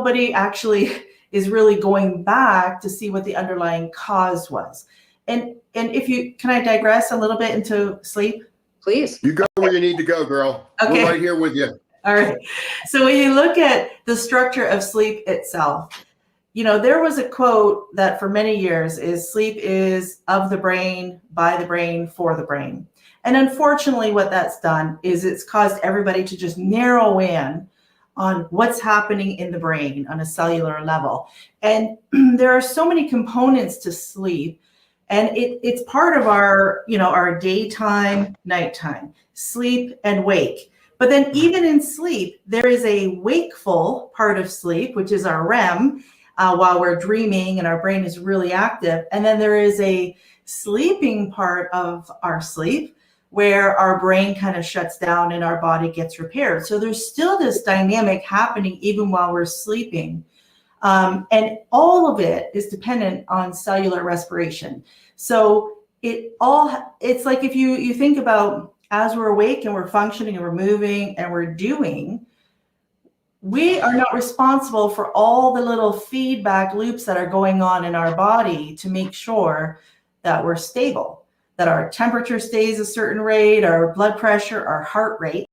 nobody actually is really going back to see what the underlying cause was. And can I digress a little bit into sleep? Please. You go where you need to go, girl. Okay. We're right here with you. All right. So when you look at the structure of sleep itself, there was a quote that for many years is sleep is of the brain, by the brain, for the brain. And unfortunately, what that's done is it's caused everybody to just narrow in on what's happening in the brain on a cellular level. And there are so many components to sleep, and it's part of our, our daytime, nighttime, sleep and wake. But then even in sleep, there is a wakeful part of sleep, which is our REM, while we're dreaming and our brain is really active. And then there is a sleeping part of our sleep where our brain kind of shuts down and our body gets repaired. So there's still this dynamic happening even while we're sleeping. And all of it is dependent on cellular respiration. So it's like if you think about as we're awake and we're functioning and we're moving and we're doing, we are not responsible for all the little feedback loops that are going on in our body to make sure that we're stable, that our temperature stays a certain rate, our blood pressure, our heart rate.